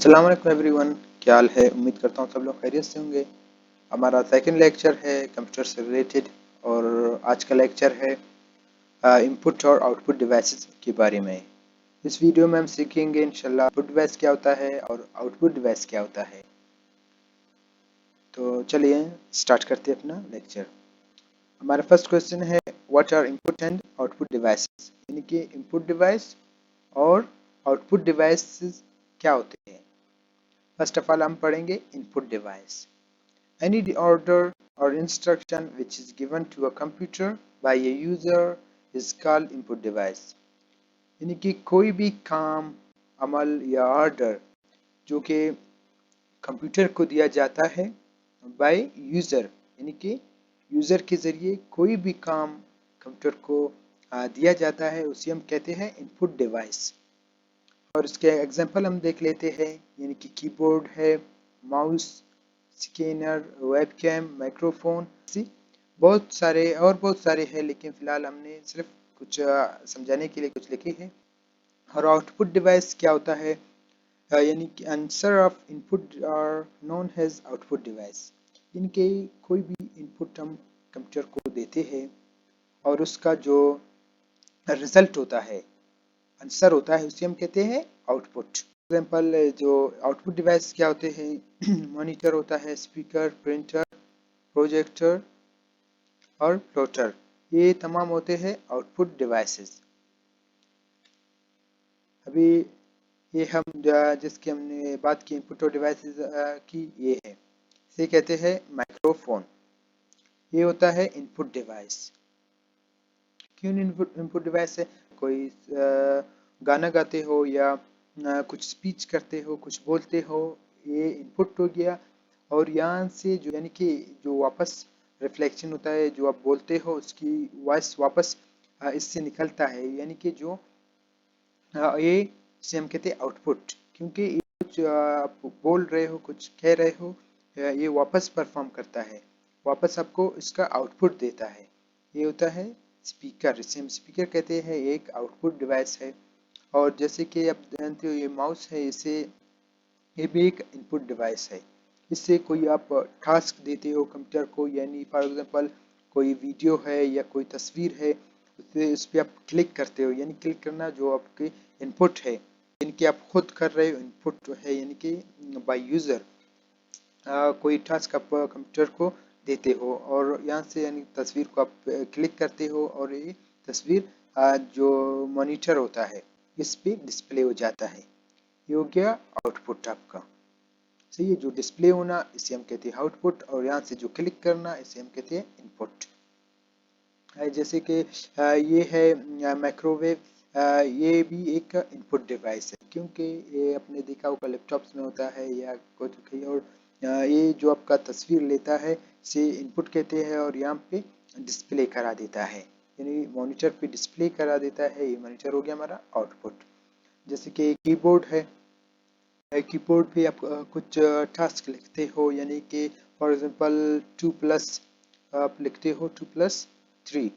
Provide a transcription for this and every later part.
अस्सलाम वालेकुम एवरीवन, क्या हाल है। उम्मीद करता हूँ सब लोग खैरियत से होंगे। हमारा सेकंड लेक्चर है कंप्यूटर से रिलेटेड और आज का लेक्चर है इनपुट और आउटपुट डिवाइसेस के बारे में। इस वीडियो में हम सीखेंगे इंशाल्लाह इनपुट डिवाइस क्या होता है और आउटपुट डिवाइस क्या होता है। तो चलिए स्टार्ट करते हैं अपना लेक्चर। हमारा फर्स्ट क्वेश्चन है what are input and output devices, यानी कि इनपुट डिवाइस और आउटपुट डिवाइसेस क्या होते हैं। फर्स्ट ऑफ ऑल हम पढ़ेंगे input device. Any order or instruction which is given to a computer by a user is called input device। यानी कि कोई भी काम, अमल या ऑर्डर जो कि कंप्यूटर को दिया जाता है बाय यूज़र, यानी कि यूज़र के ज़रिए कोई भी काम कंप्यूटर को दिया जाता है, उसे हम कहते हैं इनपुट डिवाइस। और इसके एग्जांपल हम देख लेते हैं, यानी कि कीबोर्ड है, माउस, स्कैनर, वेबकैम, माइक्रोफोन, बहुत सारे हैं, लेकिन फ़िलहाल हमने सिर्फ कुछ समझाने के लिए कुछ लिखे हैं। और आउटपुट डिवाइस क्या होता है, यानी कि answer of input are known as output device. इनके कोई भी इनपुट हम कंप्यूटर को देते हैं और उसका जो रिजल्ट होता है, आंसर होता है, उसे हम कहते हैं आउटपुट। एग्जाम्पल जो आउटपुट डिवाइस क्या होते हैं मॉनिटर होता है, स्पीकर, प्रिंटर, प्रोजेक्टर और प्लॉटर, ये तमाम होते हैं आउटपुट डिवाइसेस। अभी ये हम जिसकी हमने बात की इनपुट और डिवाइसेस की, ये है, इसे कहते हैं माइक्रोफोन। ये होता है इनपुट डिवाइस। क्यों इनपुट डिवाइस है? कोई गाना गाते हो या कुछ स्पीच करते हो, कुछ बोलते हो, ये इनपुट हो गया। और यहाँ से जो यानी कि जो वापस रिफ्लेक्शन होता है, जो आप बोलते हो उसकी वॉइस वापस इससे निकलता है, यानी कि जो ये इसे हम कहते हैं आउटपुट। क्योंकि ये कुछ आप बोल रहे हो, कुछ कह रहे हो, ये वापस परफॉर्म करता है, वापस आपको इसका आउटपुट देता है। ये होता है स्पीकर, इसे हम स्पीकर कहते हैं, एक आउटपुट डिवाइस है। और जैसे कि आप जानते हो ये माउस है, इसे ये भी एक इनपुट डिवाइस है। इससे कोई आप टास्क देते हो कंप्यूटर को, यानी फॉर एग्जांपल कोई वीडियो है या कोई तस्वीर है, उससे उस पर आप क्लिक करते हो, यानी क्लिक करना जो आपके इनपुट है, यानी कि आप खुद कर रहे हो, इनपुट है, यानी कि बाय यूज़र कोई टास्क आप कंप्यूटर को देते हो और यहाँ से यानी तस्वीर को आप क्लिक करते हो और ये तस्वीर जो मॉनिटर होता है इस पे डिस्प्ले हो जाता है। ये हो गया आउटपुट आपका। सही है, जो डिस्प्ले होना इसे हम कहते हैं आउटपुट, और यहाँ से जो क्लिक करना इसे हम कहते हैं इनपुट। जैसे कि ये है माइक्रोवेव, ये भी एक इनपुट डिवाइस है, क्योंकि ये अपने देखा होगा लैपटॉप्स में होता है या कुछ कहीं और। ये जो आपका तस्वीर लेता है इसे इनपुट कहते हैं और यहाँ पे डिस्प्ले करा देता है, यानी मॉनिटर पे डिस्प्ले करा देता है। ये मॉनिटर हो गया हमारा आउटपुट। जैसे कि कीबोर्ड है, कीबोर्ड पे आप कुछ टास्क लिखते हो, यानी कि फॉर एग्जांपल 2+ आप लिखते हो 2+3,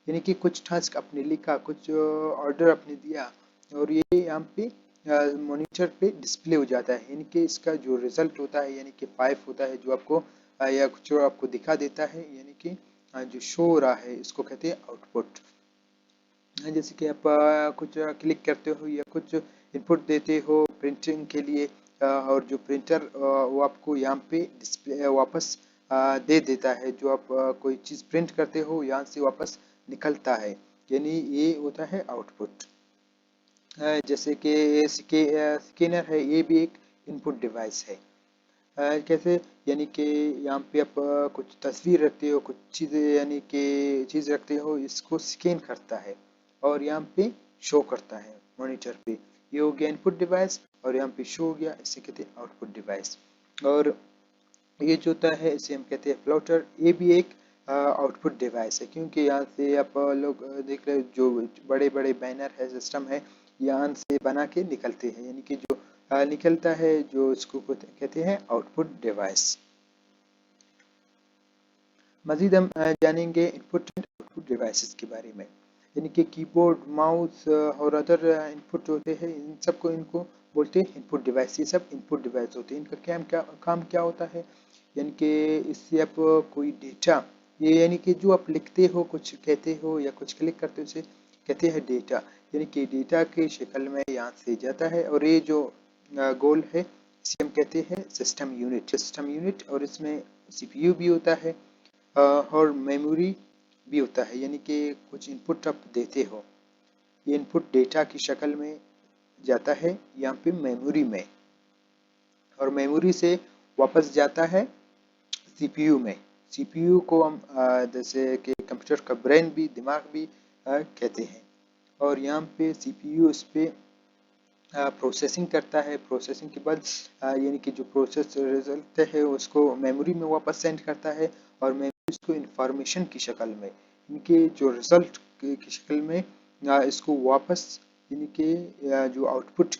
यानी कि कुछ टास्क आपने लिखा, कुछ ऑर्डर आपने दिया और ये यहाँ पे मॉनिटर पे डिस्प्ले हो जाता है, यानी कि इसका जो रिजल्ट होता है, यानी कि 5 होता है, जो आपको या कुछ जो आपको दिखा देता है, यानी कि जो शो हो रहा है, इसको कहते हैं आउटपुट। जैसे कि आप कुछ क्लिक करते हो या कुछ इनपुट देते हो प्रिंटिंग के लिए, और जो प्रिंटर वो आपको यहाँ पे डिस्प्ले वापस दे देता है, जो आप कोई चीज़ प्रिंट करते हो यहाँ से वापस निकलता है, यानी ये होता है आउटपुट। जैसे कि स्कैनर है, ये भी एक इनपुट डिवाइस है। कैसे, यानी कि यहाँ पे आप कुछ तस्वीर रखते हो, कुछ चीज़ें यानी कि चीज़ रखते हो, इसको स्कैन करता है और यहाँ पे शो करता है मॉनिटर पे। ये हो गया इनपुट डिवाइस और यहाँ पे शो हो गया, इसे कहते हैं आउटपुट डिवाइस। और ये जो होता है इसे हम कहते हैं प्लॉटर, ये भी एक आउटपुट डिवाइस है, क्योंकि यहाँ से आप लोग देख रहे हो जो बड़े बड़े बैनर है, सिस्टम है, यहाँ से बना के निकलते हैं, यानी कि जो निकलता है, जो इसको कहते हैं आउटपुट डिवाइस। मजीद हम जानेंगे इनपुट एंड आउटपुट डिवाइसेस के बारे में, यानी कि कीबोर्ड, माउस और अदर इनपुट होते हैं, इन सबको इनको बोलते हैं इनपुट डिवाइस। ये सब इनपुट डिवाइस होते हैं। इनका काम क्या होता है, यानी कि इससे आप कोई डेटा, ये यानी कि जो आप लिखते हो, कुछ कहते हो या कुछ क्लिक करते हो, उसे कहते हैं डेटा। यानी कि डेटा की शक्ल में यहाँ से जाता है, और ये जो गोल है इसे हम कहते हैं सिस्टम यूनिट। और इसमें सीपीयू भी होता है और मेमोरी भी होता है। यानी कि कुछ इनपुट आप देते हो, ये इनपुट डेटा की शक्ल में जाता है यहाँ पे मेमोरी में, और मेमोरी से वापस जाता है सीपीयू में। सीपीयू को हम जैसे कि कंप्यूटर का ब्रेन भी, दिमाग भी कहते हैं। और यहाँ पे सीपीयू इस पे प्रोसेसिंग करता है। प्रोसेसिंग के बाद यानी कि जो प्रोसेस रिजल्ट है उसको मेमोरी में वापस सेंड करता है, और मेमोरी इसको इंफॉर्मेशन की शक्ल में, इनके जो रिजल्ट की शक्ल में इसको वापस, यानी कि जो आउटपुट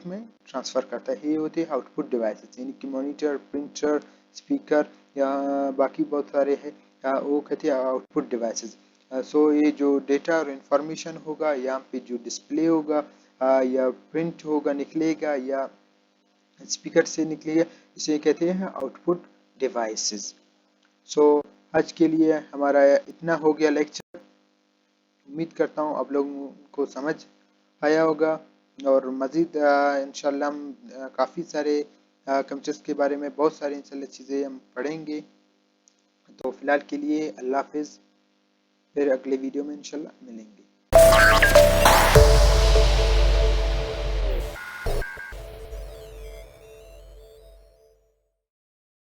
में ट्रांसफ़र करता है। ये होते हैं आउटपुट डिवाइसेस, यानी कि मॉनिटर, प्रिंटर, स्पीकर या बाकी बहुत सारे हैं, वो कहते हैं आउटपुट डिवाइसेस। सो ये जो डेटा और इंफॉर्मेशन होगा, यहाँ पे जो डिस्प्ले होगा या प्रिंट होगा, निकलेगा, या स्पीकर से निकलेगा, इसे कहते हैं आउटपुट डिवाइसेस। सो आज के लिए हमारा इतना हो गया लेक्चर। उम्मीद करता हूँ आप लोगों को समझ आया होगा, और मज़ीद इंशाल्लाह हम काफ़ी सारे कंप्यूटर्स के बारे में बहुत सारी इंशाल्लाह चीज़ें हम पढ़ेंगे। तो फ़िलहाल के लिए अल्लाह हाफ़िज़, फिर अगले वीडियो में इंशाल्लाह मिलेंगे।